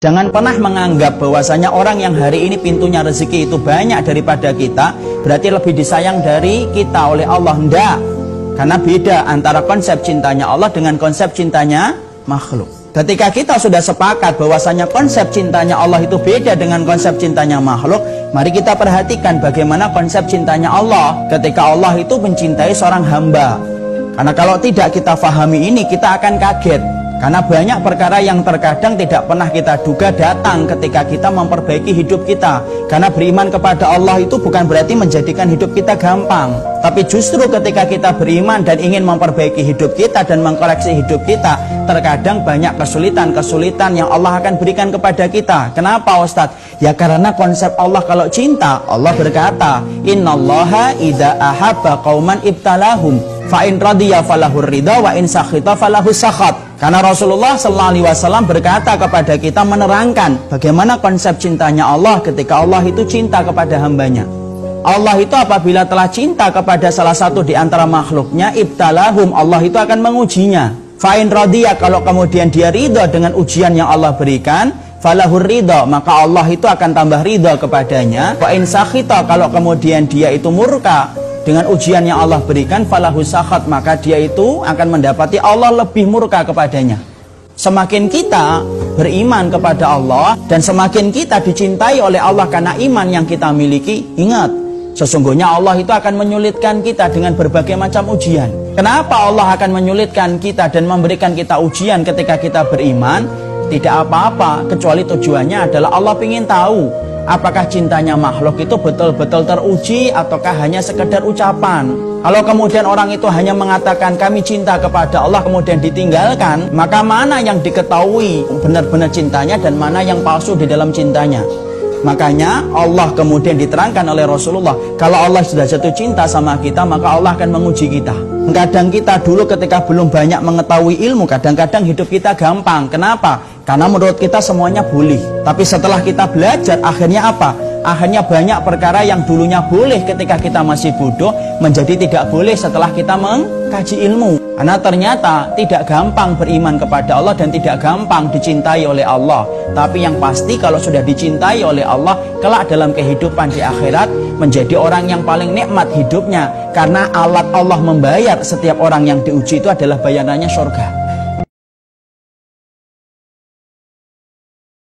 Jangan pernah menganggap bahwasanya orang yang hari ini pintunya rezeki itu banyak daripada kita, berarti lebih disayang dari kita oleh Allah. Enggak. Karena beda antara konsep cintanya Allah dengan konsep cintanya makhluk. Ketika kita sudah sepakat bahwasanya konsep cintanya Allah itu beda dengan konsep cintanya makhluk, mari kita perhatikan bagaimana konsep cintanya Allah ketika Allah itu mencintai seorang hamba. Karena kalau tidak kita fahami ini, kita akan kaget. Karena banyak perkara yang terkadang tidak pernah kita duga datang ketika kita memperbaiki hidup kita. Karena beriman kepada Allah itu bukan berarti menjadikan hidup kita gampang. Tapi justru ketika kita beriman dan ingin memperbaiki hidup kita dan mengkoreksi hidup kita, terkadang banyak kesulitan-kesulitan yang Allah akan berikan kepada kita. Kenapa Ustadz? Ya karena konsep Allah kalau cinta, Allah berkata, Innallaha idza ahabba qauman ibtalahum fa in radiya falahur ridha wa in sakhita falahus sakhat. Karena Rasulullah SAW berkata kepada kita, menerangkan bagaimana konsep cintanya Allah ketika Allah itu cinta kepada hambanya. Allah itu apabila telah cinta kepada salah satu di antara makhluknya, ibtalahum, Allah itu akan mengujinya. Fa'in radiyah, kalau kemudian dia ridha dengan ujian yang Allah berikan, falahur ridha, maka Allah itu akan tambah ridha kepadanya. Wa'in sakhita, kalau kemudian dia itu murka dengan ujian yang Allah berikan, falahus sakhat, maka dia itu akan mendapati Allah lebih murka kepadanya. Semakin kita beriman kepada Allah dan semakin kita dicintai oleh Allah karena iman yang kita miliki, ingat, sesungguhnya Allah itu akan menyulitkan kita dengan berbagai macam ujian. Kenapa Allah akan menyulitkan kita dan memberikan kita ujian ketika kita beriman? Tidak apa-apa, kecuali tujuannya adalah Allah ingin tahu apakah cintanya makhluk itu betul-betul teruji ataukah hanya sekedar ucapan. Kalau kemudian orang itu hanya mengatakan kami cinta kepada Allah kemudian ditinggalkan, maka mana yang diketahui benar-benar cintanya dan mana yang palsu di dalam cintanya. Makanya Allah kemudian diterangkan oleh Rasulullah, kalau Allah sudah jatuh cinta sama kita, maka Allah akan menguji kita. Kadang kita dulu ketika belum banyak mengetahui ilmu, kadang-kadang hidup kita gampang. Kenapa? Karena menurut kita semuanya boleh. Tapi setelah kita belajar, akhirnya apa? Akhirnya banyak perkara yang dulunya boleh ketika kita masih bodoh, menjadi tidak boleh setelah kita mengkaji ilmu. Karena ternyata tidak gampang beriman kepada Allah dan tidak gampang dicintai oleh Allah. Tapi yang pasti kalau sudah dicintai oleh Allah, kelak dalam kehidupan di akhirat menjadi orang yang paling nikmat hidupnya. Karena alat Allah membayar setiap orang yang diuji itu adalah bayarannya surga.